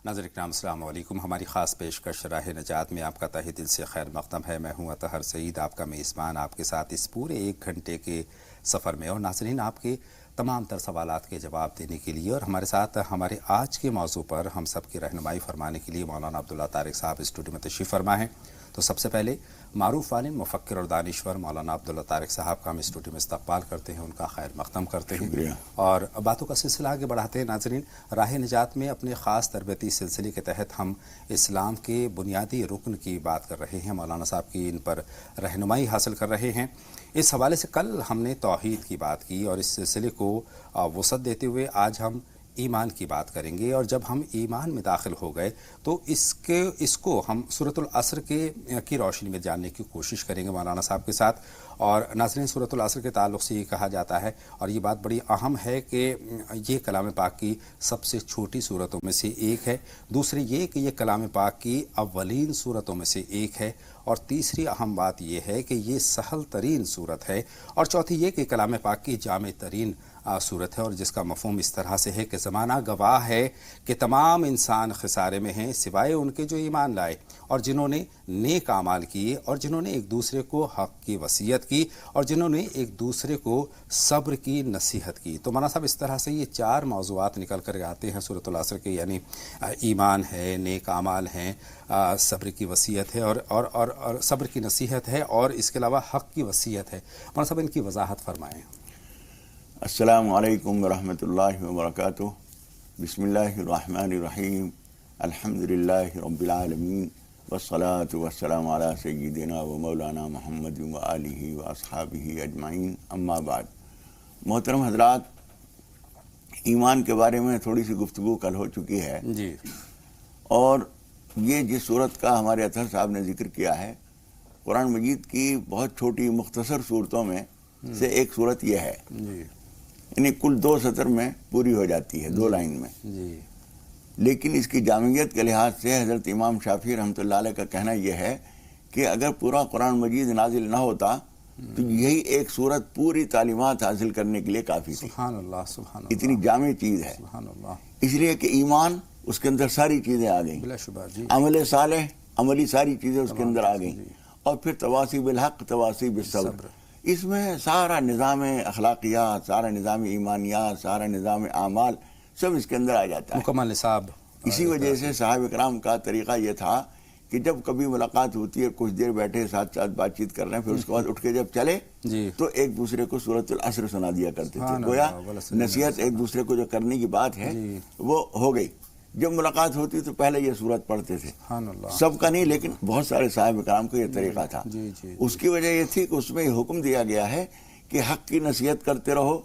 ناظرین اکرام السلام علیکم. ہماری خاص پیشکش راہ نجات میں آپ کا تہہ دل سے خیر مقدم ہے. میں ہوں اطہر سعید، آپ کا میزبان، آپ کے ساتھ اس پورے 1 گھنٹے کے سفر میں. اور ناظرین، آپ کے تمام تر سوالات کے جواب دینے کے لیے اور ہمارے ساتھ ہمارے آج کے موضوع پر ہم سب کی رہنمائی فرمانے کے لیے مولانا عبداللہ طارق صاحب اسٹوڈیو میں تشریف فرما ہیں. تو سب سے پہلے معروف عالم، مفکر اور دانشور مولانا عبداللہ طارق صاحب کا ہم اسٹوڈیو میں استقبال کرتے ہیں، ان کا خیر مقدم کرتے ہیں اور باتوں کا سلسلہ آگے بڑھاتے ہیں. ناظرین، راہ نجات میں اپنے خاص تربیتی سلسلے کے تحت ہم اسلام کے بنیادی رکن کی بات کر رہے ہیں. مولانا صاحب کی ان پر رہنمائی حاصل کر رہے ہیں. اس حوالے سے کل ہم نے توحید کی بات کی اور اس سلسلے کو وسعت دیتے ہوئے آج ہم ایمان کی بات کریں گے. اور جب ہم ایمان میں داخل ہو گئے تو اس کو ہم سورۃ العصر کی روشنی میں جاننے کی کوشش کریں گے مولانا صاحب کے ساتھ. اور ناظرین، سورۃ العصر کے تعلق سے یہ کہا جاتا ہے اور یہ بات بڑی اہم ہے کہ یہ کلام پاک کی سب سے چھوٹی صورتوں میں سے ایک ہے. دوسری یہ کہ یہ کلام پاک کی اولین صورتوں میں سے ایک ہے. اور تیسری اہم بات یہ ہے کہ یہ سہل ترین صورت ہے. اور چوتھی یہ کہ کلام پاک کی جامع ترین صورت ہے اور جس کا مفہوم اس طرح سے ہے کہ زمانہ گواہ ہے کہ تمام انسان خسارے میں ہیں سوائے ان کے جو ایمان لائے اور جنہوں نے نیک اعمال کیے اور جنہوں نے ایک دوسرے کو حق کی وصیت کی اور جنہوں نے ایک دوسرے کو صبر کی نصیحت کی. تو مولانا صاحب، اس طرح سے یہ 4 موضوعات نکل کر آتے ہیں سورۃ العصر کے، یعنی ایمان ہے، نیک اعمال ہیں، صبر کی وصیت ہے اور صبر کی نصیحت ہے اور اس کے علاوہ حق کی وصیت ہے. مولانا صاحب، ان کی وضاحت فرمائیں. السلام علیکم ورحمۃ اللہ وبرکاتہ. بسم اللہ الرحمن الرحیم. الحمد للہ رب العالمین والصلاة والسلام علی سیدنا و مولانا محمد و آلہ و اصحابہ اجمعین. اما بعد، محترم حضرات، ایمان کے بارے میں تھوڑی سی گفتگو کل ہو چکی ہے جی. اور یہ جس صورت کا ہمارے اطہر صاحب نے ذکر کیا ہے، قرآن مجید کی بہت چھوٹی مختصر صورتوں میں سے ایک صورت یہ ہے. جی. یعنی کل 2 سطر میں پوری ہو جاتی ہے، 2 لائن میں. جی. لیکن اس کی جامعیت کے لحاظ سے حضرت امام شافعی رحمۃ اللہ علیہ کا کہنا یہ ہے کہ اگر پورا قرآن مجید نازل نہ ہوتا تو یہی ایک صورت پوری تعلیمات حاصل کرنے کے لیے کافی تھی. سبحان اللہ، سبحان اللہ. اتنی جامع چیز ہے. سبحان اللہ. اس لیے کہ ایمان، اس کے اندر ساری چیزیں آ گئیں. بلا شبہ. جی. عمل صالح، عملی ساری چیزیں اس کے اندر آ گئیں. اور پھر تواصی بالحق، تواصی بالصبر. اس میں سارا نظام اخلاقیات، سارا نظام ایمانیات، سارا نظام اعمال سب اس کے اندر آ جاتا ہے. مکمل نصاب. اسی وجہ سے صحابہ کرام کا طریقہ یہ تھا کہ جب کبھی ملاقات ہوتی ہے، کچھ دیر بیٹھے ساتھ بات چیت کر رہے ہیں، پھر اس کے بعد اٹھ کے جب چلے تو ایک دوسرے کو سورۃ العصر سنا دیا کرتے تھے. گویا نصیحت ایک دوسرے کو جو کرنے کی بات ہے وہ ہو گئی. جب ملاقات ہوتی تو پہلے یہ سورت پڑھتے تھے. سب کا نہیں، لیکن بہت سارے صحابہ کرام کو یہ طریقہ تھا. اس کی وجہ یہ تھی کہ اس میں یہ حکم دیا گیا ہے کہ حق کی نصیحت کرتے رہو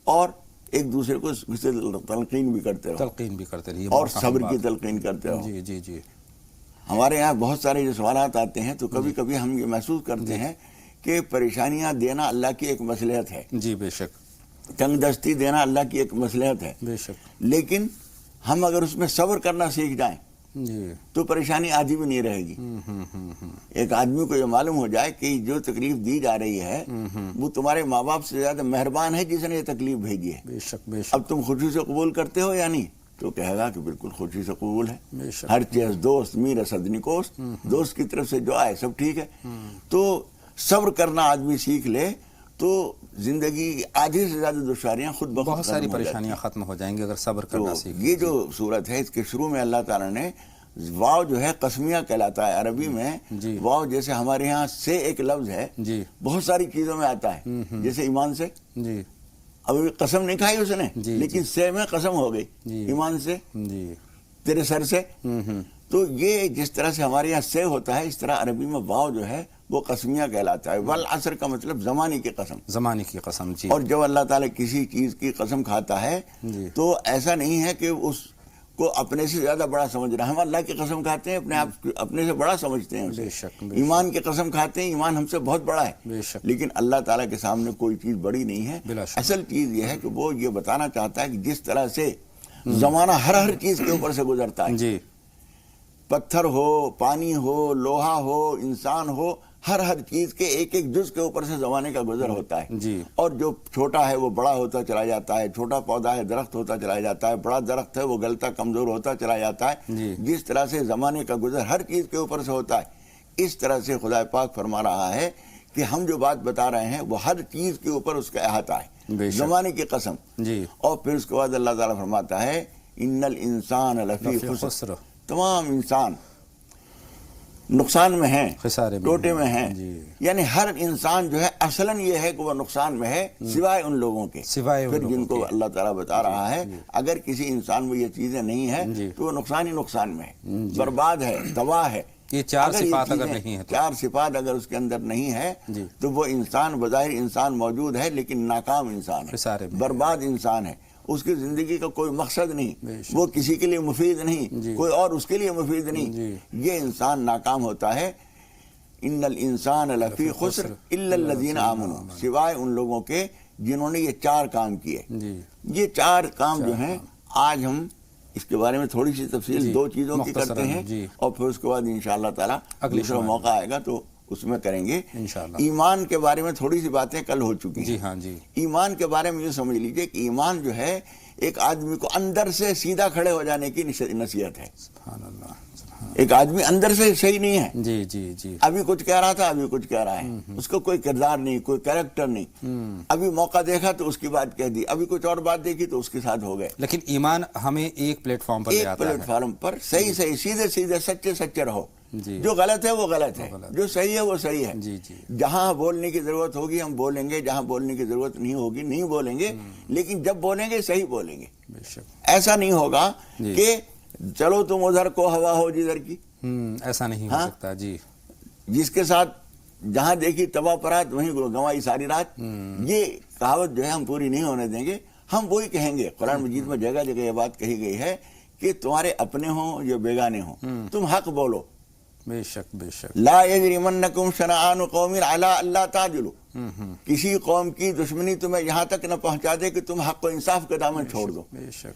اور ایک دوسرے کو تلقین بھی کرتے رہو اور صبر کی تلقین کرتے رہو. جی جی جی. ہمارے یہاں بہت سارے جو سوالات آتے ہیں تو کبھی کبھی ہم یہ محسوس کرتے ہیں کہ پریشانیاں دینا اللہ کی ایک مصلحت ہے. جی بے شک. تنگ دستی دینا اللہ کی ایک مصلحت ہے. بے شک. لیکن ہم اگر اس میں صبر کرنا سیکھ جائیں تو پریشانی آدھی بھی نہیں رہے گی. ایک آدمی کو یہ معلوم ہو جائے کہ جو تکلیف دی جا رہی ہے وہ تمہارے ماں باپ سے زیادہ مہربان ہے جس نے یہ تکلیف بھیجی ہے. بے شک بے شک. اب تم خوشی سے قبول کرتے ہو یا نہیں؟ تو کہے گا کہ بالکل خوشی سے قبول ہے. ہر چیز دوست میر صدنکوس، دوست کی طرف سے جو آئے سب ٹھیک ہے. تو صبر کرنا آدمی سیکھ لے تو زندگی آدھی سے زیادہ دشواریاں خود بخود بہت ساری پریشانیاں ختم ہو جائیں گی اگر صبر کرنا سیکھ. یہ جو صورت ہے اس کے شروع میں اللہ تعالیٰ نے واو جو ہے قسمیہ کہلاتا ہے. عربی میں واو جیسے ہمارے ہاں سے ایک لفظ ہے بہت ساری چیزوں میں آتا ہے. جیسے ایمان سے، ابھی قسم نہیں کھائی اس نے لیکن سے میں قسم ہو گئی. ایمان سے، تیرے سر سے. تو یہ جس طرح سے ہمارے یہاں سے ہوتا ہے اس طرح عربی میں واو جو ہے وہ قسمیہ کہلاتا ہے. والعصر کا مطلب زمانے کی قسم. زمانے کی قسم. جی. اور جب اللہ تعالیٰ کسی چیز کی قسم کھاتا ہے تو ایسا نہیں ہے کہ اس کو اپنے سے زیادہ بڑا سمجھ رہا ہے. ہم اللہ کی قسم کھاتے ہیں اپنے آپ اپنے سے بڑا سمجھتے ہیں اسے. ایمان کی قسم کھاتے ہیں، ایمان ہم سے بہت بڑا ہے. لیکن اللہ تعالیٰ کے سامنے کوئی چیز بڑی نہیں ہے. اصل چیز یہ ہے کہ وہ یہ بتانا چاہتا ہے کہ جس طرح سے زمانہ ہر چیز کے اوپر سے گزرتا ہے، پتھر ہو، پانی ہو، لوہا ہو، انسان ہو، ہر چیز کے ایک ایک جز کے اوپر سے زمانے کا گزر ہوتا ہے جی. اور جو چھوٹا ہے وہ بڑا ہوتا چلا جاتا ہے، چھوٹا پودا ہے درخت ہوتا چلا جاتا ہے، بڑا درخت ہے وہ گلتا کمزور ہوتا چلا جاتا ہے. جی. جس طرح سے زمانے کا گزر ہر چیز کے اوپر سے ہوتا ہے، اس طرح سے خدا پاک فرما رہا ہے کہ ہم جو بات بتا رہے ہیں وہ ہر چیز کے اوپر اس کا احاطہ ہے، زمانے کی قسم. جی. اور پھر اس کے بعد اللہ تعالیٰ فرماتا ہے ان الانسان لفی خسر، تمام انسان نقصان میں ہیں، ٹوٹے میں ہیں. یعنی ہر انسان جو ہے اصلاً یہ ہے کہ وہ نقصان میں ہے سوائے ان لوگوں کے، پھر جن کو اللہ تعالیٰ بتا رہا ہے اگر کسی انسان میں یہ چیزیں نہیں ہیں تو وہ نقصان ہی نقصان میں ہے، برباد ہے، تباہ ہے. یہ چار صفات اگر نہیں ہے، چار صفات اگر اس کے اندر نہیں ہے تو وہ انسان بظاہر انسان موجود ہے لیکن ناکام انسان ہے، برباد انسان ہے. اس کی زندگی کا کوئی مقصد نہیں، وہ کسی کے لیے مفید نہیں، کوئی اور اس کے لیے مفید نہیں. یہ انسان ناکام ہوتا ہے. ان الانسان لفی خسر الا الذین آمنوا، سوائے ان لوگوں کے جنہوں نے یہ چار کام کیے. یہ چار کام جو ہیں آج ہم اس کے بارے میں تھوڑی سی تفصیل دو چیزوں کی کرتے ہیں اور پھر اس کے بعد انشاءاللہ تعالیٰ دوسرا موقع آئے گا تو اس میں کریں گے. ایمان کے بارے میں تھوڑی سی باتیں کل ہو چکی ہیں. جی ہاں جی. ایمان کے بارے میں یہ سمجھ لیجئے کہ ایمان جو ہے ایک آدمی کو اندر سے سیدھا کھڑے ہو جانے کی نصیحت ہے. سبحان اللہ. ایک آدمی اندر سے صحیح نہیں ہے، جی جی جی، ابھی کچھ کہہ رہا تھا ابھی کچھ کہہ رہا ہے، اس کو کوئی کردار نہیں، کوئی کریکٹر نہیں. ابھی موقع دیکھا تو اس کی بات کہہ دی، ابھی کچھ اور بات دیکھی تو اس کے ساتھ ہو گئے. لیکن ایمان ہمیں ایک پلیٹ فارم پر لے آتا ہے، ایک پلیٹ فارم پر صحیح سیدھے سیدھے سچے سچے رہو. جو غلط ہے وہ غلط ہے، جو صحیح ہے وہ صحیح ہے. جہاں بولنے کی ضرورت ہوگی ہم بولیں گے، جہاں بولنے کی ضرورت نہیں ہوگی نہیں بولیں گے، لیکن جب بولیں گے صحیح بولیں گے. ایسا نہیں ہوگا کہ چلو تم ادھر کو ہوا ہو جدھر کی، ایسا نہیں ہو سکتا. جی. جس کے ساتھ جہاں دیکھی تباہ پرات وہیں گنوائی ساری رات. یہ کہاوت جو ہے ہم پوری نہیں ہونے دیں گے. ہم وہی کہیں گے. قرآن مجید میں جگہ جگہ یہ بات کہی گئی ہے کہ تمہارے اپنے ہوں یا بیگانے ہوں تم حق بولو. بے شک بے شک. لا یجرمنکم شنآن قوم علی الا تعدلوا، کسی قوم کی دشمنی تمہیں یہاں تک نہ پہنچا دے کہ تم حق و انصاف کا دامن چھوڑ دو.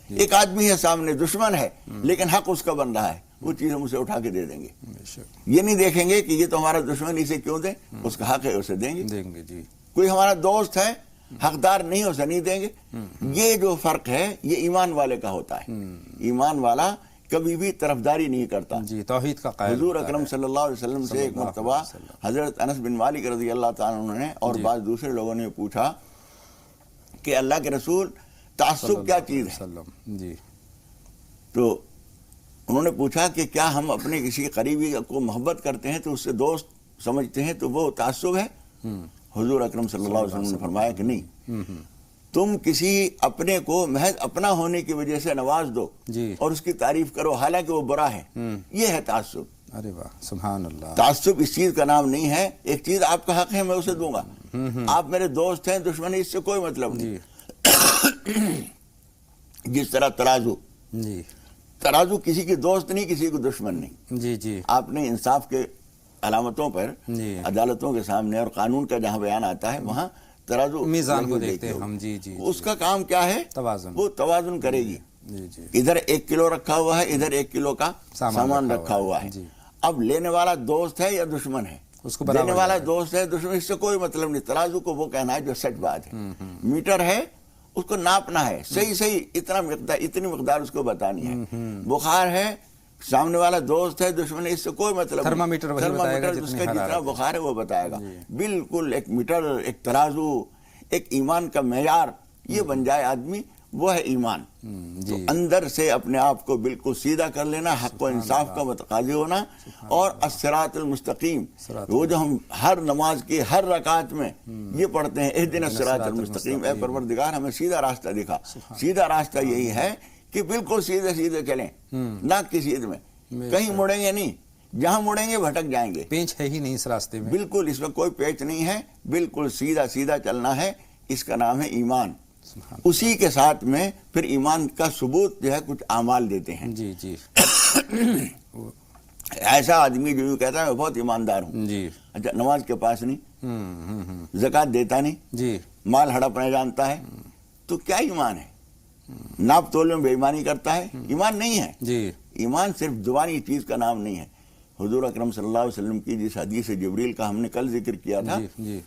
ایک آدمی ہے سامنے دشمن ہے لیکن حق اس کا بن رہا ہے، وہ چیز ہم اسے اٹھا کے دے دیں گے. یہ نہیں دیکھیں گے کہ یہ تو ہمارا دشمن اسے کیوں دیں، اس کا حق ہے اسے دیں گے. جی. کوئی ہمارا دوست ہے حقدار نہیں اسے نہیں دیں گے. یہ جو فرق ہے یہ ایمان والے کا ہوتا ہے. ایمان والا کبھی بھی طرفداری نہیں کرتا. جی. توحید کا قائل. حضور اکرم صلی اللہ علیہ وسلم سے ایک مرتبہ حضرت انس بن مالک رضی اللہ تعالیٰ عنہ نے اور بعض دوسرے لوگوں نے پوچھا کہ اللہ کے رسول تعصب کیا چیز ہے. جی. تو انہوں نے پوچھا کہ کیا ہم اپنے کسی قریبی کو محبت کرتے ہیں تو اس سے دوست سمجھتے ہیں تو وہ تعصب ہے؟ حضور اکرم صلی اللہ علیہ وسلم نے فرمایا کہ نہیں، تم کسی اپنے کو محض اپنا ہونے کی وجہ سے نواز دو اور اس کی تعریف کرو حالانکہ وہ برا ہے، یہ ہے تعصب. ارے واہ سبحان اللہ. تعصب اس چیز کا نام نہیں ہے. ایک چیز آپ کا حق ہے میں اسے دوں گا، آپ میرے دوست ہیں دشمنی اس سے کوئی مطلب نہیں. جس طرح ترازو کسی کی دوست نہیں کسی کو دشمن نہیں. جی جی. آپ نے انصاف کے علامتوں پر عدالتوں کے سامنے اور قانون کا جہاں بیان آتا ہے وہاں ترازو میزان کو دیکھتے ہیں ہم. جی جی. اس کا کام کیا ہے؟ توازن. وہ توازن کرے گی. ادھر 1 کلو رکھا ہوا ہے ادھر 1 کلو کا سامان رکھا ہوا ہے. اب لینے والا دوست ہے یا دشمن ہے؟ لینے والا دوست ہے دشمن اس سے کوئی مطلب نہیں. ترازو کو وہ کہنا ہے جو سچ بات ہے. میٹر ہے اس کو ناپنا ہے صحیح اتنی مقدار اس کو بتانی ہے. بخار ہے سامنے والا دوست ہے دشمن اس سے کوئی مطلب نہیں. تھرمامیٹر اس کا جتنا بخار ہے وہ بتائے گا. بالکل ایک میٹر ایک ترازو ایک ایمان کا معیار یہ بن جائے آدمی، وہ ہے ایمان. تو اندر سے اپنے آپ کو بالکل سیدھا کر لینا، حق و انصاف کا متقاضی ہونا، اور الصراط المستقیم وہ جو ہم ہر نماز کی ہر رکعت میں یہ پڑھتے ہیں اہدنا الصراط المستقیم، اے پروردگار ہمیں سیدھا راستہ دکھا. سیدھا راستہ یہی ہے کہ بالکل سیدھے سیدھے چلیں، ناک کی سیدھ میں کہیں مڑیں گے نہیں، جہاں مڑیں گے بھٹک جائیں گے. پیچ ہے ہی نہیں اس راستے میں. بالکل اس میں کوئی پیچ نہیں ہے، بالکل سیدھا سیدھا چلنا ہے. اس کا نام ہے ایمان. اسی کے ساتھ میں پھر ایمان کا ثبوت جو ہے کچھ اعمال دیتے ہیں. جی جی. ایسا آدمی جو کہتا ہے میں بہت ایماندار ہوں، جی اچھا نماز کے پاس نہیں، زکوٰۃ دیتا نہیں، جی مال ہڑپنا جانتا ہے، تو کیا ایمان ہے؟ ناپ تول میں بے ایمانی کرتا ہے، ایمان نہیں ہے. جی. ایمان صرف زبانی چیز کا نام نہیں ہے. حضور اکرم صلی اللہ علیہ وسلم کی جس حدیث جبریل کا ہم نے کل ذکر کیا تھا،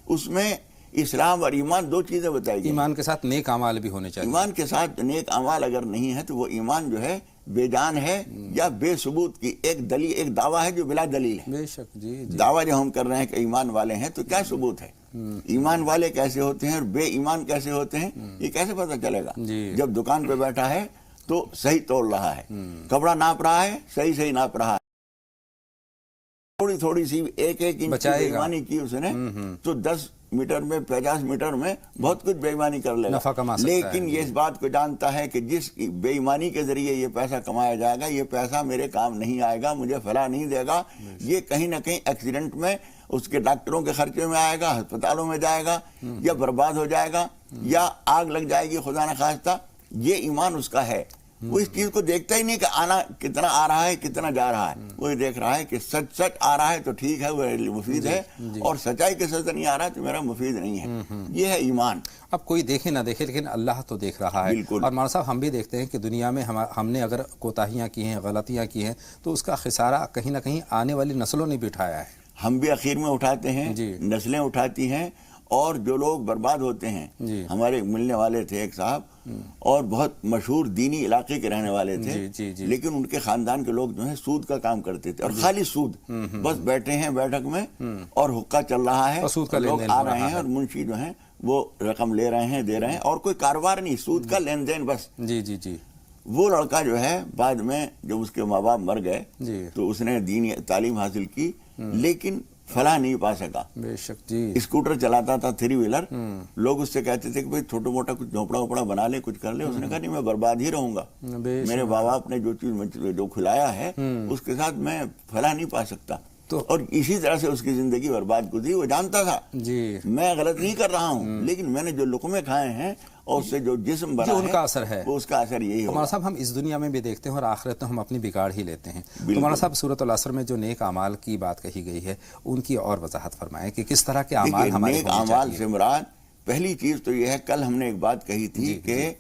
اس میں اسلام اور ایمان دو چیزیں بتائی گئی. ایمان کے ساتھ نیک اعمال بھی ہونے چاہیے. ایمان کے ساتھ نیک اعمال اگر نہیں ہے تو وہ ایمان جو ہے بے جان ہے یا بے ثبوت کی ایک دعویٰ ہے جو بلا دلیل ہے. بے شک. جی دعویٰ جو ہم کر رہے ہیں کہ ایمان والے ہیں تو کیا ثبوت ہے؟ ایمان والے کیسے ہوتے ہیں اور بے ایمان کیسے ہوتے ہیں یہ کیسے پتہ چلے گا؟ جب دکان پہ بیٹھا ہے تو صحیح تول رہا ہے، کپڑا ناپ رہا ہے صحیح ناپ رہا ہے، تھوڑی سی ایک انچ بے ایمانی کی اس نے تو 10 میٹر میں 50 میٹر میں بہت کچھ بے ایمانی کر لے گا. لیکن یہ اس بات کو جانتا ہے کہ جس بے ایمانی کے ذریعے یہ پیسہ کمایا جائے گا یہ پیسہ میرے کام نہیں آئے گا، مجھے فلاح نہیں دے گا، یہ کہیں نہ کہیں ایکسیڈنٹ میں اس کے ڈاکٹروں کے خرچے میں آئے گا، ہسپتالوں میں جائے گا، یا برباد ہو جائے گا، یا آگ لگ جائے گی خدا نہ خواستہ. یہ ایمان اس کا ہے. وہ اس چیز کو دیکھتا ہی نہیں کہ آنا کتنا آ رہا ہے کتنا جا رہا ہے، وہ یہ دیکھ رہا ہے کہ سچ آ رہا ہے تو ٹھیک ہے وہ مفید ہے، اور سچائی کے سچ نہیں آ رہا ہے تو میرا مفید نہیں ہے. یہ ہے ایمان. اب کوئی دیکھے نہ دیکھے لیکن اللہ تو دیکھ رہا ہے. اور مولانا صاحب ہم بھی دیکھتے ہیں کہ دنیا میں ہم نے اگر کوتاہیاں کی ہیں، غلطیاں کی ہیں تو اس کا خسارہ کہیں نہ کہیں آنے والی نسلوں نے بھی اٹھایا ہے. ہم بھی اخیر میں اٹھاتے ہیں، نسلیں اٹھاتی ہیں، اور جو لوگ برباد ہوتے ہیں. ہمارے ملنے والے تھے ایک صاحب اور بہت مشہور دینی علاقے کے رہنے والے تھے، لیکن ان کے خاندان کے لوگ جو ہیں سود کا کام کرتے تھے، اور خالی سود. بس بیٹھے ہیں بیٹھک میں اور حقہ چل رہا ہے، لوگ آ رہے ہیں اور منشی جو ہیں وہ رقم لے رہے ہیں دے رہے ہیں، اور کوئی کاروبار نہیں، سود کا لین دین بس. وہ لڑکا جو ہے بعد میں جب اس کے ماں باپ مر گئے تو اس نے دینی تعلیم حاصل کی لیکن فلاح نہیں پا سکا. بے شک. اسکوٹر چلاتا تھا 3 ویلر، لوگ اس سے کہتے تھے کہ بھئی چھوٹا موٹا کچھ جھوپڑا وپڑا بنا لے، کچھ کر لے. اس نے کہا نہیں میں برباد ہی رہوں گا، میرے باپ باپ نے جو چیز جو کھلایا ہے اس کے ساتھ میں فلاح نہیں پا سکتا. اور اسی طرح سے اس کی زندگی برباد گزری. وہ جانتا تھا میں غلط نہیں کر رہا ہوں، لیکن میں نے جو لقمے کھائے ہیں اور اس سے جو جسم بنا ان کا اثر ہے، وہ اس کا اثر یہی ہوگا. مولانا صاحب ہم اس دنیا میں بھی دیکھتے ہیں اور آخرت میں ہم اپنی بگاڑ ہی لیتے ہیں. تو مولانا صاحب سورۃ العصر میں جو نیک اعمال کی بات کہی گئی ہے ان کی اور وضاحت فرمائیں کہ کس طرح کے اعمال ہمارے نیک اعمال سے مراد پہلی چیز تو یہ ہے، کل ہم نے ایک بات کہی تھی کہ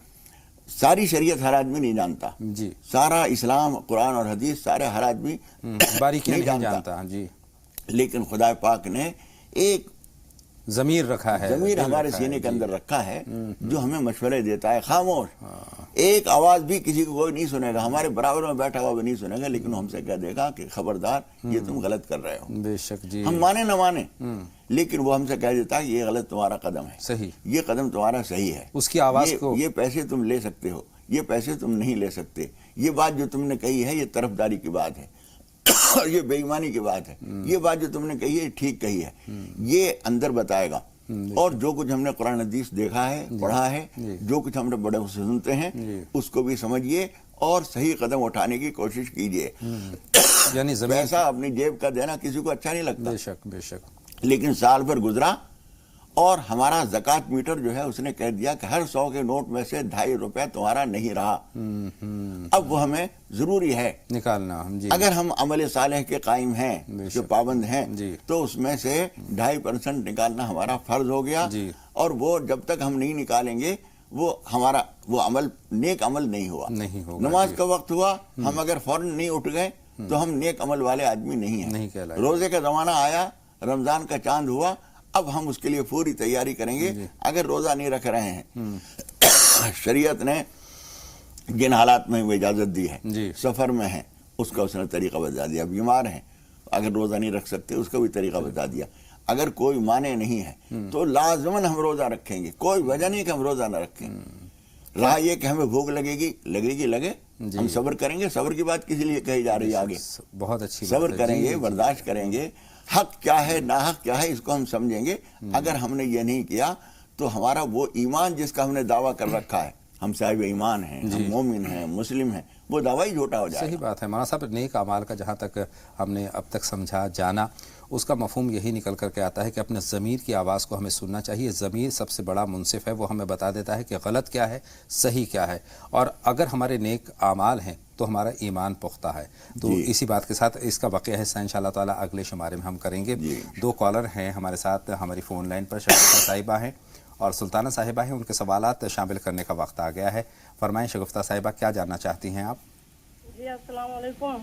ساری شریعت ہر آدمی نہیں جانتا. سارا اسلام قرآن اور حدیث سارے ہر آدمی باریکیاں نہیں جانتا. لیکن خدا پاک نے ایک ضمیر رکھا ہے، ضمیر ہمارے سینے کے اندر رکھا ہے جو ہمیں مشورے دیتا ہے. خاموش ایک آواز بھی کسی کو کوئی نہیں سنے گا، ہمارے برابر میں بیٹھا ہوا بھی نہیں سنے گا، لیکن ہم سے کہہ دے گا کہ خبردار یہ تم غلط کر رہے ہو. بے شک. ہم مانے نہ مانے لیکن وہ ہم سے کہہ دیتا ہے کہ یہ غلط تمہارا قدم ہے، صحیح یہ قدم تمہارا صحیح ہے، اس کی آواز کو یہ پیسے تم لے سکتے ہو، یہ پیسے تم نہیں لے سکتے، یہ بات جو تم نے کہی ہے یہ طرفداری کی بات ہے، یہ بے ایمانی کی بات ہے، یہ بات جو تم نے کہی ہے ٹھیک کہی ہے. یہ اندر بتائے گا. اور جو کچھ ہم نے قرآن حدیث دیکھا ہے پڑھا ہے، جو کچھ ہم نے بڑے سے سنتے ہیں اس کو بھی سمجھیے اور صحیح قدم اٹھانے کی کوشش کیجیے. یعنی پیسہ اپنی جیب کا دینا کسی کو اچھا نہیں لگتا. بے شک بے شک. لیکن سال بھر گزرا اور ہمارا زکوٰۃ میٹر جو ہے اس نے کہہ دیا کہ ہر 100 کے نوٹ میں سے 2.5 روپے تمہارا نہیں رہا. اب وہ ہمیں ضروری ہے نکالنا. اگر ہم عمل صالح کے قائم ہیں جو پابند ہیں تو اس میں سے 2.5% نکالنا ہمارا فرض ہو گیا. اور وہ جب تک ہم نہیں نکالیں گے وہ ہمارا وہ عمل نیک عمل نہیں ہوا. نماز کا وقت ہوا ہم اگر فوراً نہیں اٹھ گئے تو ہم نیک عمل والے آدمی نہیں ہیں. روزے کا زمانہ آیا، رمضان کا چاند ہوا، اب ہم اس کے لیے پوری تیاری کریں گے. اگر روزہ نہیں رکھ رہے ہیں، شریعت نے جن حالات میں وہ اجازت دی ہے، سفر میں ہیں اس کا اس نے طریقہ بتا دیا، بیمار ہیں اگر روزہ نہیں رکھ سکتے اس کا بھی طریقہ بتا دیا. اگر کوئی مانع نہیں ہے تو لازماً ہم روزہ رکھیں گے، کوئی وجہ نہیں کہ ہم روزہ نہ رکھیں. رہا یہ کہ ہمیں بھوک لگے ہم صبر کریں گے. صبر کی بات کسی لیے کہی جا رہی ہے آگے، بہت اچھی صبر کریں گے، برداشت کریں گے. حق کیا ہے ناحق کیا ہے اس کو ہم سمجھیں گے. اگر ہم نے یہ نہیں کیا تو ہمارا وہ ایمان جس کا ہم نے دعویٰ کر رکھا ہے، ہم صاحب ایمان ہیں، ہم مومن ہیں، مسلم ہیں، وہ دعویٰ ہی جھوٹا ہو جائے گا. صحیح بات ہے مولانا صاحب. نیک اعمال کا جہاں تک ہم نے اب تک سمجھا جانا، اس کا مفہوم یہی نکل کر کے آتا ہے کہ اپنے ضمیر کی آواز کو ہمیں سننا چاہیے. ضمیر سب سے بڑا منصف ہے، وہ ہمیں بتا دیتا ہے کہ غلط کیا ہے صحیح کیا ہے. اور اگر ہمارے نیک اعمال ہیں تو ہمارا ایمان پختہ ہے. تو اسی بات کے ساتھ اس کا واقعہ حصہ انشاءاللہ تعالیٰ اگلے شمارے میں ہم کریں گے. 2 کالر ہیں ہمارے ساتھ ہماری فون لائن پر، شگفتہ صاحبہ ہیں اور سلطانہ صاحبہ ہیں. ان کے سوالات شامل کرنے کا وقت آ گیا ہے. فرمائیں شگفتہ صاحبہ، کیا جاننا چاہتی ہیں آپ؟ جی السلام علیکم.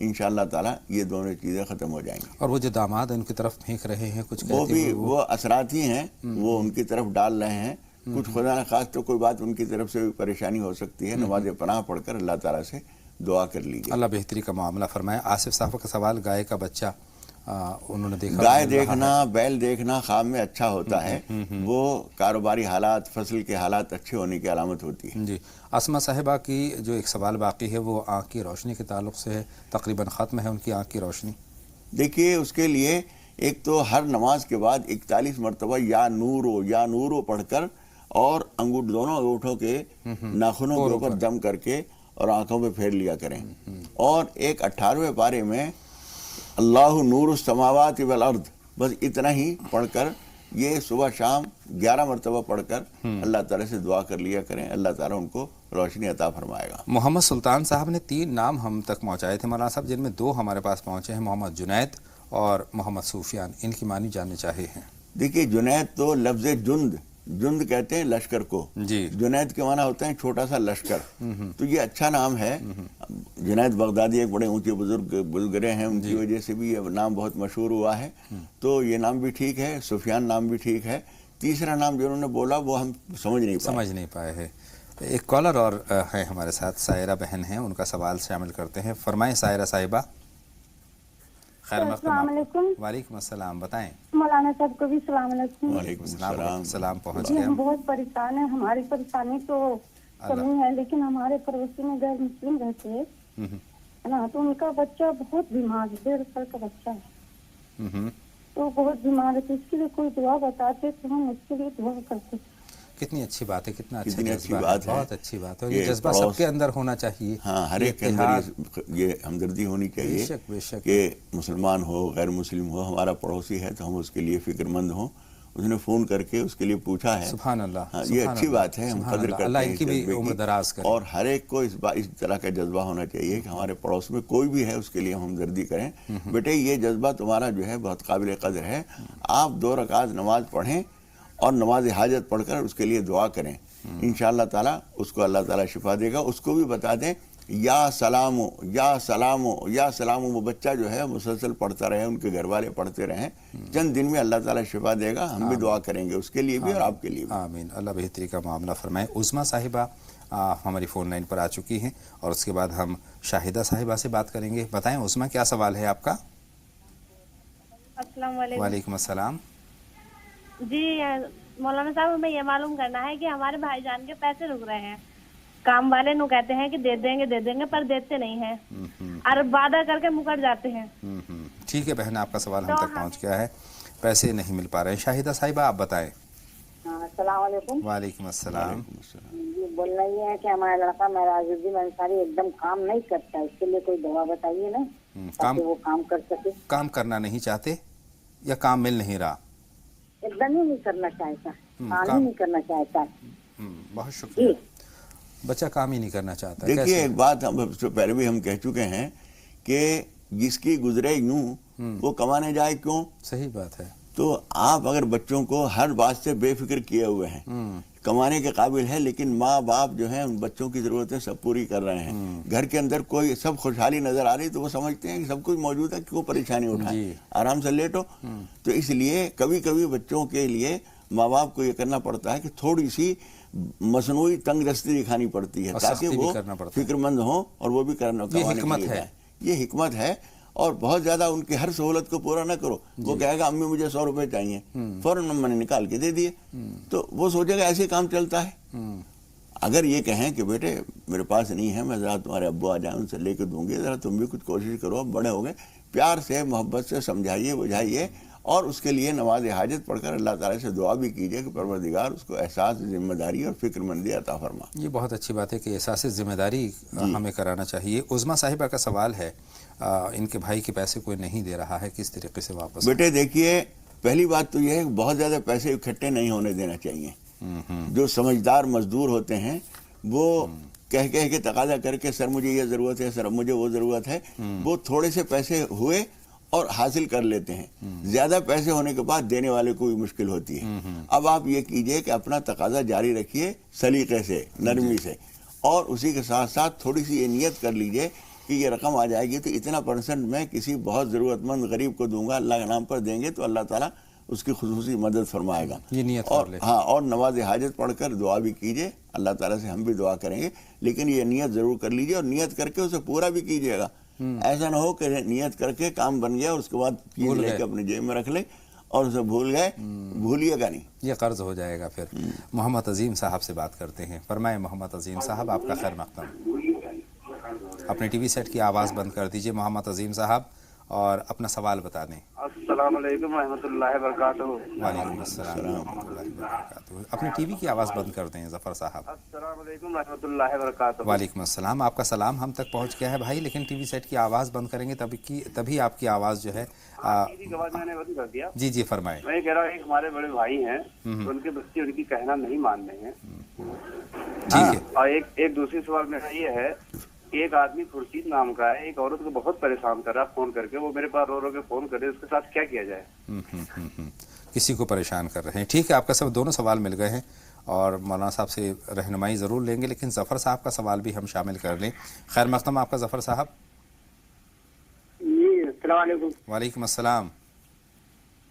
انشاءاللہ تعالیٰ یہ دونوں چیزیں ختم ہو جائیں گی. اور وہ جو داماد ان کی طرف پھینک رہے ہیں کچھ وہ بھی وہ اثرات ہی ہیں، وہ ان کی طرف ڈال رہے ہیں. کچھ خدا نہ خاص تو کوئی بات ان کی طرف سے پریشانی ہو سکتی ہے. نماز پناہ پڑھ کر اللہ تعالیٰ سے دعا کر لیجیے. اللہ بہتری کا معاملہ فرمائے. آصف صاحب کا سوال، گائے کا بچہ انہوں نے دیکھا، گائے دیکھنا، بیل دیکھنا خواب میں اچھا ہوتا ہے. وہ کاروباری حالات، فصل کے حالات اچھے ہونے کی علامت ہوتی ہے. جی. اسما صاحبہ کی جو ایک سوال باقی ہے وہ آنکھ کی روشنی کے تعلق سے ہے، تقریباً ختم ہے ان کی آنکھ کی روشنی. دیکھیے اس کے لیے ایک تو ہر نماز کے بعد 41 مرتبہ یا نورو پڑھ کر اور دونوں انگوٹھوں کے ناخنوں کے اوپر دم کر کے اور آنکھوں پہ پھیر لیا کریں. اور ایک 18ویں پارے میں اللہ نور السماوات والارض، بس اتنا ہی پڑھ کر یہ صبح شام 11 مرتبہ پڑھ کر اللہ تعالیٰ سے دعا کر لیا کریں. اللہ تعالیٰ ان کو روشنی عطا فرمائے گا. محمد سلطان صاحب نے 3 نام ہم تک پہنچائے تھے مولانا صاحب، جن میں 2 ہمارے پاس پہنچے ہیں، محمد جنید اور محمد سفیان. ان کی معنی جاننے چاہے ہیں. دیکھیے جنید تو لفظ جند کہتے ہیں لشکر کو. جی. جنید کے معنی ہوتا ہے چھوٹا سا لشکر. تو یہ اچھا نام ہے. جنید بغدادی ایک بڑے اونچے بزرگ ہیں، ان کی وجہ سے بھی یہ نام بہت مشہور ہوا ہے. تو یہ نام بھی ٹھیک ہے. سفیان نام بھی ٹھیک ہے. تیسرا نام جو انہوں نے بولا وہ ہم سمجھ نہیں پائے ہیں. ایک کالر اور ہیں ہمارے ساتھ، سائرہ بہن ہیں، ان کا سوال شامل کرتے ہیں. فرمائیں سائرہ صاحبہ. خیر مقدم. السلام علیکم. وعلیکم السلام. بتائیں. مولانا صاحب کو بھی السلام علیکم. وعلیکم السلام. السلام. پہنچ جی گئے ہم بہت پریشان ہیں. ہماری پریشانی تو کمی ہے، لیکن ہمارے پڑوسی میں غیر مسلم رہتے ہیں نا، تو ان کا بچہ بہت بیمار ہے، 1.5 سال کا بچہ ہے. تو بہت بیمار ہے، تو اس کے لیے کوئی دعا بتاتے تو ہم اس کے لیے دعا کرتے. کتنی اچھی بات ہے، کتنا اچھا اچھی جذبہ بات ہے، ہے. بہت اچھی بات ہے. یہ جذبہ سب کے اندر ہونا چاہیے. ہاں، ہر ایک کے اندر یہ ہمدردی ہونی چاہیے کہ مسلمان ہو غیر مسلم ہو، ہمارا پڑوسی ہے تو ہم اس کے لیے فکر مند ہوں. اس نے فون کر کے اس کے لیے پوچھا ہے. سبحان اللہ. یہ اچھی بات ہے، ہم قدر کرتے ہیں. اللہ ان کی بھی عمر دراز کرے. اور ہر ایک کو اس طرح کا جذبہ ہونا چاہیے کہ ہمارے پڑوس میں کوئی بھی ہے اس کے لیے ہم ہمدردی کریں. بیٹے یہ جذبہ تمہارا جو ہے بہت قابل قدر ہے. آپ 2 رکعت نماز پڑھیں اور نماز حاجت پڑھ کر اس کے لیے دعا کریں. انشاءاللہ تعالیٰ اس کو اللہ تعالیٰ شفا دے گا. اس کو بھی بتا دیں یا سلامو یا سلامو یا سلامو. وہ بچہ جو ہے مسلسل پڑھتا رہے، ان کے گھر والے پڑھتے رہیں. چند دن میں اللہ تعالیٰ شفا دے گا. ہم بھی دعا کریں گے اس کے لیے بھی اور آپ کے لیے بھی. آمین. اللہ بہتری کا معاملہ فرمائے. عظمیٰ صاحبہ ہماری فون لائن پر آ چکی ہیں اور اس کے بعد ہم شاہدہ صاحبہ سے بات کریں گے. بتائیں عظمیٰ کیا سوال ہے آپ کا؟ السلام علیکم. وعلیکم السلام. جی مولانا صاحب ہمیں یہ معلوم کرنا ہے کہ ہمارے بھائی جان کے پیسے رک رہے ہیں. کام والے نو کہتے ہیں کہ دے دیں گے پر دیتے نہیں ہیں اور وعدہ کر کے مکر جاتے ہیں. ٹھیک ہے بہن، آپ کا سوال ہم تک پہنچ گیا ہے. پیسے نہیں مل پا رہے ہیں. شاہدہ صاحبہ آپ بتائیں. السلام علیکم. وعلیکم السلام. جی بولنا یہ ہے کہ ہمارا لڑکا معراج الدین انصاری ایک دم کام نہیں کرتا، اس کے لیے کوئی دوا بتائیے نا تاکہ وہ کام کر سکے. کام کرنا نہیں چاہتے یا کام مل نہیں رہا؟ ایک دم ہی نہیں کرنا چاہتا، کام ہی نہیں کرنا چاہتا. بہت شکریہ. بچہ کام ہی نہیں کرنا چاہتا. دیکھیے ایک بات ہم پہلے بھی ہم کہہ چکے ہیں کہ جس کی گزرے یوں وہ کمانے جائے کیوں. صحیح بات ہے. تو آپ اگر بچوں کو ہر بات سے بے فکر کیے ہوئے ہیں، کمانے کے قابل ہے، لیکن ماں باپ جو ہیں ان بچوں کی ضرورتیں سب پوری کر رہے ہیں. گھر کے اندر کوئی سب خوشحالی نظر آ رہی تو وہ سمجھتے ہیں کہ سب کچھ موجود ہے، کیوں پریشانی اٹھائیں، آرام سے لیٹو. تو اس لیے کبھی کبھی بچوں کے لیے ماں باپ کو یہ کرنا پڑتا ہے کہ تھوڑی سی مصنوعی تنگ دستی دکھانی پڑتی ہے تاکہ وہ فکر مند ہوں اور وہ بھی کرنا. یہ حکمت ہے. اور بہت زیادہ ان کی ہر سہولت کو پورا نہ کرو. وہ کہے گا امی مجھے 100 روپے چاہیے، فوراً میں نے نکال کے دے دیے، تو وہ سوچے گا ایسے کام چلتا ہے. اگر یہ کہیں کہ بیٹے میرے پاس نہیں ہے، میں ذرا تمہارے ابو آ جائیں ان سے لے کے دوں گی، ذرا تم بھی کچھ کوشش کرو، اب بڑے ہو گئے، پیار سے محبت سے سمجھائیے بجھائیے اور اس کے لیے نماز حاجت پڑھ کر اللہ تعالیٰ سے دعا بھی کیجیے کہ پروردگار اس کو احساس ذمہ داری اور فکر مندی عطا فرما. یہ بہت اچھی بات ہے کہ احساس ذمہ داری ہمیں کرانا چاہیے. عظمیٰ صاحبہ کا سوال ہے، ان کے بھائی کے پیسے کوئی نہیں دے رہا ہے، کس طریقے سے واپس؟ بیٹے دیکھیے پہلی بات تو یہ ہے کہ بہت زیادہ پیسے اکٹھے نہیں ہونے دینا چاہیے. جو سمجھدار مزدور ہوتے ہیں وہ کہہ کے تقاضا کر کے سر مجھے یہ ضرورت ہے، سر مجھے وہ ضرورت ہے، وہ تھوڑے سے پیسے ہوئے اور حاصل کر لیتے ہیں. زیادہ پیسے ہونے کے بعد دینے والے کو بھی مشکل ہوتی ہے. اب آپ یہ کیجئے کہ اپنا تقاضا جاری رکھیے سلیقے سے، نرمی سے، اور اسی کے ساتھ ساتھ تھوڑی سی یہ نیت کر لیجئے کہ یہ رقم آ جائے گی تو اتنا % میں کسی بہت ضرورت مند غریب کو دوں گا، اللہ کے نام پر دیں گے تو اللہ تعالیٰ اس کی خصوصی مدد فرمائے گا. یہ نیت اور کر لیں. ہاں، اور نماز حاجت پڑھ کر دعا بھی کیجئے، اللہ تعالیٰ سے ہم بھی دعا کریں گے، لیکن یہ نیت ضرور کر لیجئے اور نیت کر کے اسے پورا بھی کیجئے گا. ایسا نہ ہو کہ نیت کر کے کام بن گیا اور اس کے بعد چیز لے کے اپنی جیب میں رکھ لیں اور اسے بھول گئے، بھولیے گا نہیں، یہ قرض ہو جائے گا پھر. محمد عظیم صاحب سے بات کرتے ہیں. فرمائیں محمد عظیم صاحب، آپ کا خیر مقدم. اپنے ٹی وی سیٹ کی آواز بند کر دیجئے محمد عظیم صاحب اور اپنا سوال بتا دیں. السلام علیکم ورحمۃ اللہ وبرکاتہ. وعلیکم السلام ورحمۃ اللہ وبرکاتہ. اپنے ٹی وی کی آواز بند کر دیں ظفر صاحب. السلام علیکم ورحمۃ اللہ وبرکاتہ. وعلیکم السلام. آپ کا سلام ہم تک پہنچ گیا ہے بھائی، لیکن ٹی وی سیٹ کی آواز بند کریں گے تبھی آپ کی آواز جو ہے. آواز میں نے بند کر دیا. جی جی فرمائیں. میں کہہ رہا ہوں ایک ہمارے بڑے بھائی ہیں، ان کے بچے ان کی کہنا نہیں مان رہے ہیں. ٹھیک ہے. اور ایک دوسری سوال میرا یہ ہے، ایک آدمی خورشید نام کا ہے، ایک عورت کو بہت پریشان کر رہا ہے فون کر کے، وہ میرے پاس رو رو کے فون کر رہے، اس کے ساتھ کیا کیا جائے؟ کسی کو پریشان کر رہے ہیں. ٹھیک ہے، آپ کا سب دونوں سوال مل گئے ہیں اور مولانا صاحب سے رہنمائی ضرور لیں گے، لیکن ظفر صاحب کا سوال بھی ہم شامل کر لیں. خیر مقدم آپ کا ظفر صاحب. جی السلام علیکم. وعلیکم السلام.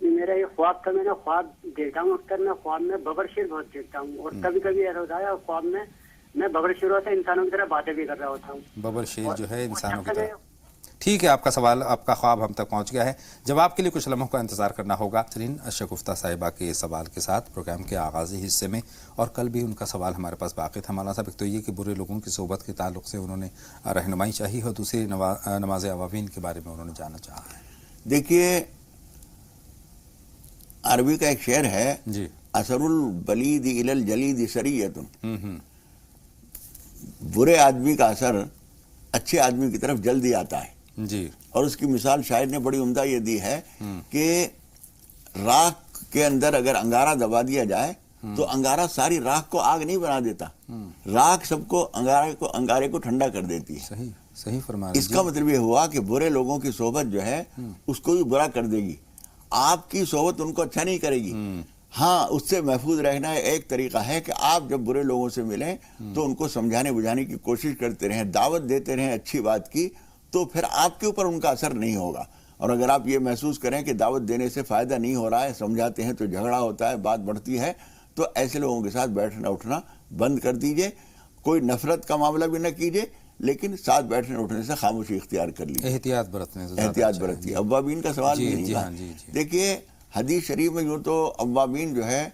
میرا یہ خواب تھا، میں نے خواب دیکھتا ہوں اکثر، میں خواب میں ببر شیر بہت دیکھتا ہوں، اور کبھی کبھی ایسا ہوتا ہے خواب میں ببر شیروں سے انسانوں کی طرح باتیں بھی کر رہا ہوتا ہوں. ببر شیر جو ہے انسانوں کی طرح. ٹھیک ہے، آپ کا سوال، آپ کا خواب ہم تک پہنچ گیا ہے. جواب کے لیے کچھ لمحوں کا انتظار کرنا ہوگا. شگفتہ صاحبہ کے سوال کے ساتھ پروگرام کے آغازی حصے میں، اور کل بھی ان کا سوال ہمارے پاس باقی تھا مولانا صاحب. ایک تو یہ کہ برے لوگوں کی صحبت کے تعلق سے انہوں نے رہنمائی چاہی، اور دوسری نماز عوامین کے بارے میں انہوں نے جاننا چاہا ہے. دیکھیے عربی کا ایک شعر ہے، جی، اثر البلید الی الجلید سریۃ. برے آدمی کا اثر اچھے آدمی کی طرف جلدی آتا ہے. جی. اور اس کی مثال شاعر نے بڑی عمدہ یہ دی ہے کہ راکھ کے اندر اگر انگارہ دبا دیا جائے تو انگارہ ساری راکھ کو آگ نہیں بنا دیتا، راکھ سب کو انگارے کو ٹھنڈا کر دیتی ہے. صحیح فرما رہے. اس کا مطلب یہ ہوا کہ برے لوگوں کی صحبت جو ہے اس کو بھی برا کر دے گی، آپ کی صحبت ان کو اچھا نہیں کرے گی. ہاں، اس سے محفوظ رہنا ایک طریقہ ہے کہ آپ جب برے لوگوں سے ملیں تو ان کو سمجھانے بجھانے کی کوشش کرتے رہیں، دعوت دیتے رہیں اچھی بات کی، تو پھر آپ کے اوپر ان کا اثر نہیں ہوگا. اور اگر آپ یہ محسوس کریں کہ دعوت دینے سے فائدہ نہیں ہو رہا ہے، سمجھاتے ہیں تو جھگڑا ہوتا ہے، بات بڑھتی ہے، تو ایسے لوگوں کے ساتھ بیٹھنا اٹھنا بند کر دیجئے. کوئی نفرت کا معاملہ بھی نہ کیجئے، لیکن ساتھ بیٹھنے اٹھنے سے خاموشی اختیار کر لیجئے. احتیاط برتیے. اوابین کا سوال بھی نہیں تھا. دیکھیے حدیث شریف میں یوں تو اوابین جو ہے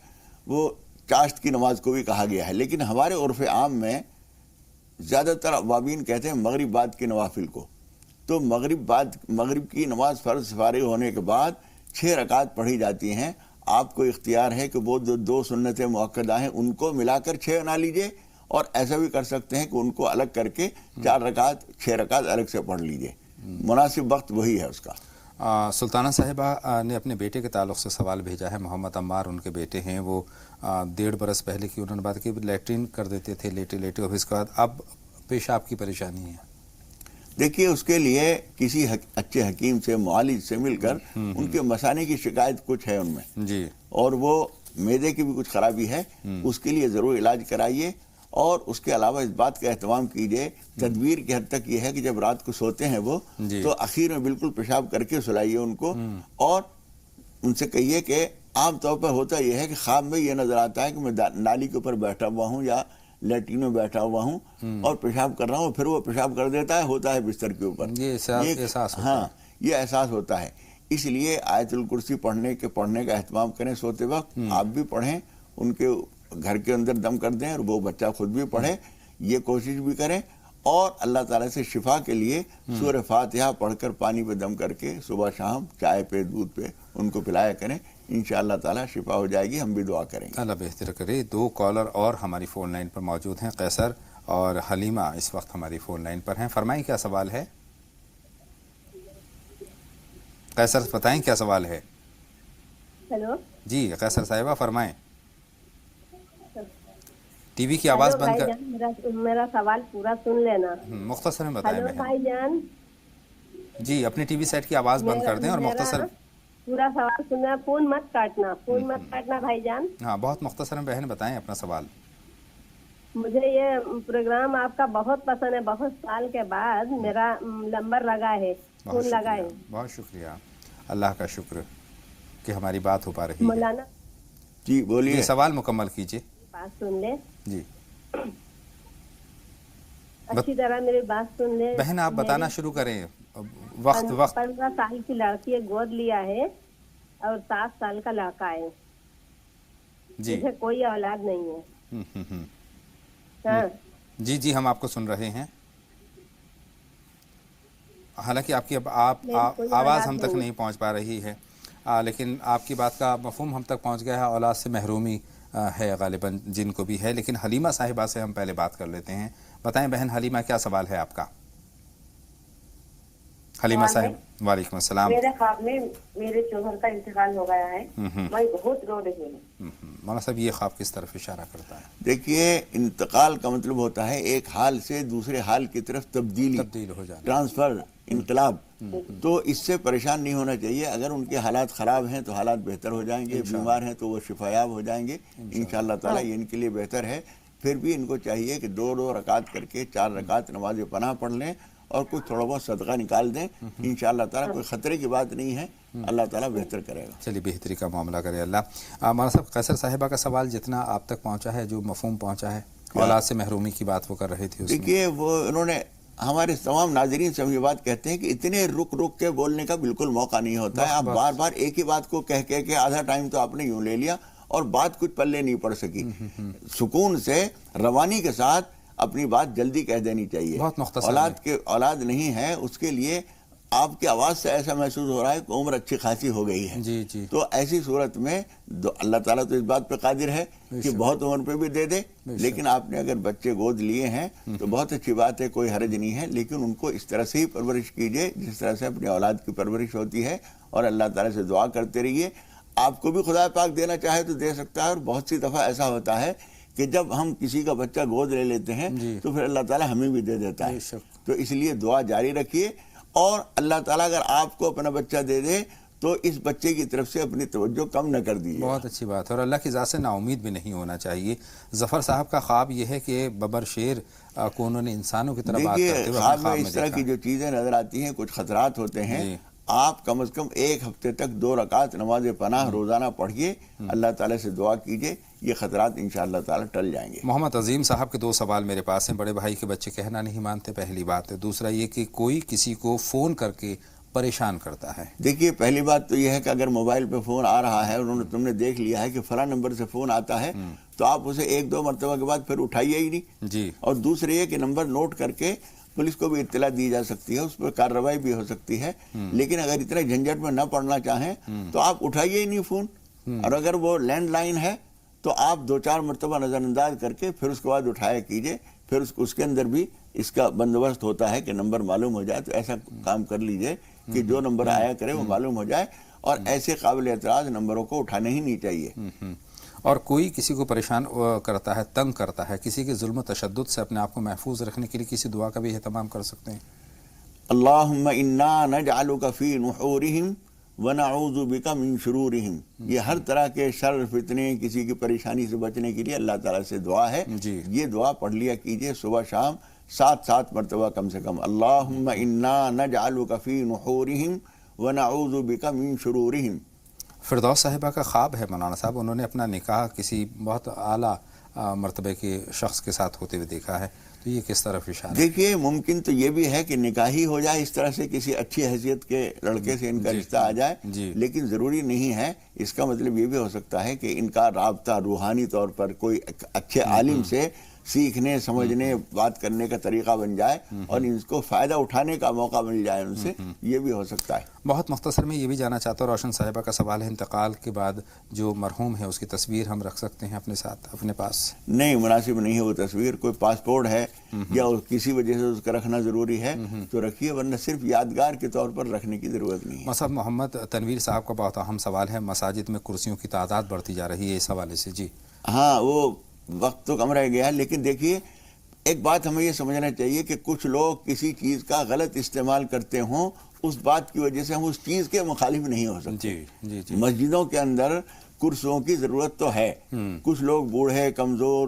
وہ چاشت کی نماز کو بھی کہا گیا ہے، لیکن ہمارے عرف عام میں زیادہ تر اوابین کہتے ہیں مغرب بعد کے نوافل کو. تو مغرب کی نماز فرض فارغ ہونے کے بعد 6 رکعت پڑھی جاتی ہیں. آپ کو اختیار ہے کہ وہ 2 سنتیں مؤکدہ ہیں ان کو ملا کر 6 بنا لیجئے، اور ایسا بھی کر سکتے ہیں کہ ان کو الگ کر کے 4 رکعت 6 رکعت الگ سے پڑھ لیجئے. مناسب وقت وہی ہے اس کا. سلطانہ صاحبہ نے اپنے بیٹے کے تعلق سے سوال بھیجا ہے. محمد عمار ان کے بیٹے ہیں. وہ 1.5 برس پہلے کی انہوں نے بات کی، لیٹرین کر دیتے تھے لیٹے اور اس کے بعد اب پیشاب کی پریشانی ہے. دیکھیے اس کے لیے کسی اچھے حکیم سے، معالج سے مل کر ان کے مثانے کی شکایت کچھ ہے ان میں جی، اور وہ معدے کی بھی کچھ خرابی ہے، اس کے لیے ضرور علاج کرائیے. اور اس کے علاوہ اس بات کا اہتمام کیجئے، تدبیر کی حد تک یہ ہے کہ جب رات کو سوتے ہیں وہ تو اخیر میں بالکل پیشاب کر کے سلائیے ان کو، اور ان سے کہیے کہ عام طور پر ہوتا یہ ہے کہ خواب میں یہ نظر آتا ہے کہ میں نالی کے اوپر بیٹھا ہوا ہوں یا لیٹرین میں بیٹھا ہوا ہوں اور پیشاب کر رہا ہوں، پھر وہ پیشاب کر دیتا ہے، ہوتا ہے بستر کے اوپر. ہاں، یہ احساس ہوتا ہے. اس لیے آیت الکرسی پڑھنے کا اہتمام کریں سوتے وقت. آپ بھی پڑھیں، ان کے گھر کے اندر دم کر دیں، اور وہ بچہ خود بھی پڑھے. یہ کوشش بھی کریں، اور اللہ تعالیٰ سے شفا کے لیے سورہ فاتحہ پڑھ کر پانی پہ دم کر کے صبح شام چائے پہ دودھ پہ ان کو پلایا کریں. انشاءاللہ تعالیٰ شفا ہو جائے گی. ہم بھی دعا کریں گے. اللہ بہتر کرے. 2 کالر اور ہماری فون لائن پر موجود ہیں. قیصر اور حلیمہ اس وقت ہماری فون لائن پر ہیں. فرمائیں کیا سوال ہے؟ قیصر بتائیں کیا سوال ہے. ہیلو جی قیصر صاحبہ فرمائیں. ٹی وی کی آواز بند کر. میرا سوال پورا سن لینا. مختصر میں بتائیں. ہیلو بھائی جان. جی اپنی ٹی وی سیٹ کی آواز بند کر دیں اور مختصر پورا سوال سننا. فون مت کاٹنا بھائی جان. ہاں بہت مختصر میں بہن بتائیں اپنا سوال. مجھے یہ پروگرام آپ کا بہت پسند ہے. بہت سال کے بعد میرا نمبر لگا ہے, فون لگا ہے. بہت شکریہ, اللہ کا شکر کہ ہماری بات ہو پا رہی ہے. مولانا جی بولیے, سوال مکمل کیجیے. بات سن لیں جی اچھی طرح, میری بات سن لیں. بہن آپ بتانا شروع کریں. وقت 15 سال کی لڑکی گود لیا ہے اور 7 سال کا لڑکا ہے. جی مجھے کوئی اولاد نہیں ہے. جی جی ہم آپ کو سن رہے ہیں. حالانکہ آپ کی آواز ہم تک نہیں پہنچ پا رہی ہے, لیکن آپ کی بات کا مفہوم ہم تک پہنچ گیا ہے. اولاد سے محرومی ہے غالباً جن کو بھی ہے. لیکن حلیمہ صاحبہ سے ہم پہلے بات کر لیتے ہیں. بتائیں بہن حلیمہ, کیا سوال ہے آپ کا؟ حلیمہ صاحب وعلیکم السلام. میرے خواب میں میرے شوہر کا انتقال ہو گیا ہے, میں بہت رو رہی ہوں. مولانا صاحب یہ خواب کس طرف اشارہ کرتا ہے؟ دیکھیے انتقال کا مطلب ہوتا ہے ایک حال سے دوسرے حال کی طرف تبدیل ہو جانا, ٹرانسفر, انقلاب. تو اس سے پریشان نہیں ہونا چاہیے. اگر ان کے حالات خراب ہیں تو حالات بہتر ہو جائیں گے, بیمار ہیں تو وہ شفایاب ہو جائیں گے انشاءاللہ تعالی. یہ ان کے لیے بہتر ہے. پھر بھی ان کو چاہیے کہ 2 رکعت کر کے 4 رکعت نماز پناہ پڑھ لیں اور کچھ تھوڑا بہت صدقہ نکال دیں. انشاءاللہ تعالیٰ کوئی خطرے کی بات نہیں ہے, اللہ تعالیٰ بہتر کرے گا. چلیے بہتری کا معاملہ کرے اللہ. مولانا صاحب قیصر صاحبہ کا سوال جتنا آپ تک پہنچا ہے, جو مفہوم پہنچا ہے, اولاد سے محرومی کی بات وہ کر رہے تھے. دیکھیے وہ انہوں نے ہمارے تمام ناظرین سے ہم یہ بات کہتے ہیں کہ اتنے رک کے بولنے کا بالکل موقع نہیں ہوتا ہے. آپ بار بار ایک ہی بات کو کہہ کے آدھا ٹائم تو آپ نے یوں لے لیا اور بات کچھ پلے نہیں پڑ سکی. سکون سے روانی کے ساتھ اپنی بات جلدی کہہ دینی چاہیے. اولاد نہیں ہے, اس کے لیے آپ کی آواز سے ایسا محسوس ہو رہا ہے کہ عمر اچھی خاصی ہو گئی ہے. تو ایسی صورت میں اللہ تعالیٰ تو اس بات پہ قادر ہے کہ بہت عمر پہ بھی دے دے. لیکن آپ نے اگر بچے گود لیے ہیں تو بہت اچھی بات ہے, کوئی حرج نہیں ہے. لیکن ان کو اس طرح سے ہی پرورش کیجئے جس طرح سے اپنی اولاد کی پرورش ہوتی ہے, اور اللہ تعالیٰ سے دعا کرتے رہیے. آپ کو بھی خدا پاک دینا چاہے تو دے سکتا ہے. اور بہت سی دفعہ ایسا ہوتا ہے کہ جب ہم کسی کا بچہ گود لے لیتے ہیں تو پھر اللہ تعالیٰ ہمیں بھی دے دیتا ہے. تو اس لیے دعا جاری رکھیے, اور اللہ تعالیٰ اگر آپ کو اپنا بچہ دے دے تو اس بچے کی طرف سے اپنی توجہ کم نہ کر دیجیے. بہت اچھی بات ہے, اور اللہ کی ذات سے نا امید بھی نہیں ہونا چاہیے. ظفر صاحب کا خواب یہ ہے کہ ببر شیر کو انہوں نے انسانوں کی طرح بات کرتے ہوئے خواب میں اس طرح کی جو چیزیں نظر آتی ہیں, کچھ خطرات ہوتے ہیں. آپ کم از کم 1 ہفتے تک 2 رکعت نماز پناہ روزانہ پڑھیے, اللہ تعالیٰ سے دعا کیجئے, یہ خطرات انشاءاللہ تعالیٰ ٹل جائیں گے. محمد عظیم صاحب کے 2 سوال میرے پاس ہیں. بڑے بھائی کے بچے کہنا نہیں مانتے, پہلی بات ہے. دوسرا یہ کہ کوئی کسی کو فون کر کے پریشان کرتا ہے. دیکھیے پہلی بات تو یہ ہے کہ اگر موبائل پہ فون آ رہا ہے, تم نے دیکھ لیا ہے کہ فلاں نمبر سے فون آتا ہے, تو آپ اسے 1-2 مرتبہ کے بعد پھر اٹھائیے ہی نہیں. جی. اور دوسرے یہ کہ نمبر نوٹ کر کے پولیس کو بھی اطلاع دی جا سکتی ہے, اس پر کارروائی بھی ہو سکتی ہے. لیکن اگر اتنے جھنجٹ میں نہ پڑنا چاہیں تو آپ اٹھائیے ہی نہیں فون. اور اگر وہ لینڈ لائن ہے تو آپ 2-4 مرتبہ نظر انداز کر کے پھر اس کے بعد اٹھایا کیجئے. پھر اس کے اندر بھی اس کا بندوبست ہوتا ہے کہ نمبر معلوم ہو جائے, تو ایسا کام کر لیجئے کہ جو نمبر آیا کرے وہ معلوم ہو جائے. اور ایسے قابل اعتراض نمبروں کو اٹھانے ہی نہیں چاہیے. اور کوئی کسی کو پریشان کرتا ہے, تنگ کرتا ہے, کسی کے ظلم و تشدد سے اپنے آپ کو محفوظ رکھنے کے لیے کسی دعا کا بھی اہتمام کر سکتے ہیں. اللہم انا نجعلک فی نحورہم ونعوذ بک من شرورہم. یہ ہر طرح کے شر فتنے, کسی کی پریشانی سے بچنے کے لیے اللہ تعالیٰ سے دعا ہے. یہ دعا پڑھ لیا کیجئے صبح شام 7 مرتبہ کم سے کم. اللہم انا نجعلک فی نحورہم ونعوذ بک من شرورہم. فردوس صاحبہ کا خواب ہے مولانا صاحب, انہوں نے اپنا نکاح کسی بہت اعلیٰ مرتبے کے شخص کے ساتھ ہوتے ہوئے دیکھا ہے, تو یہ کس طرف اشارہ ہے؟ دیکھیے ممکن تو یہ بھی ہے کہ نکاحی ہو جائے اس طرح سے, کسی اچھی حیثیت کے لڑکے سے ان کا رشتہ آ جائے, لیکن ضروری نہیں ہے. اس کا مطلب یہ بھی ہو سکتا ہے کہ ان کا رابطہ روحانی طور پر کوئی اچھے عالم سے سیکھنے, سمجھنے, بات کرنے کا طریقہ بن جائے اور ان کو فائدہ اٹھانے کا موقع مل جائے ان سے, یہ بھی ہو سکتا ہے. بہت مختصر میں یہ بھی جانا چاہتا ہوں, روشن صاحبہ کا سوال ہے, انتقال کے بعد جو مرحوم ہے اس کی تصویر ہم رکھ سکتے ہیں اپنے ساتھ, اپنے پاس؟ نہیں, مناسب نہیں ہے وہ تصویر. کوئی پاسپورٹ ہے یا کسی وجہ سے اس کا رکھنا ضروری ہے تو رکھیے, ورنہ صرف یادگار کے طور پر رکھنے کی ضرورت نہیں ہے. مصعب محمد تنویر صاحب کا بہت اہم سوال ہے, مساجد میں کرسیوں کی تعداد بڑھتی جا رہی ہے, اس حوالے سے. جی ہاں, وہ وقت تو کم رہ گیا ہے, لیکن دیکھیے ایک بات ہمیں یہ سمجھنا چاہیے کہ کچھ لوگ کسی چیز کا غلط استعمال کرتے ہوں, اس بات کی وجہ سے ہم اس چیز کے مخالف نہیں ہو سکتے. مسجدوں کے اندر کرسیوں کی ضرورت تو ہے. کچھ لوگ بوڑھے, کمزور,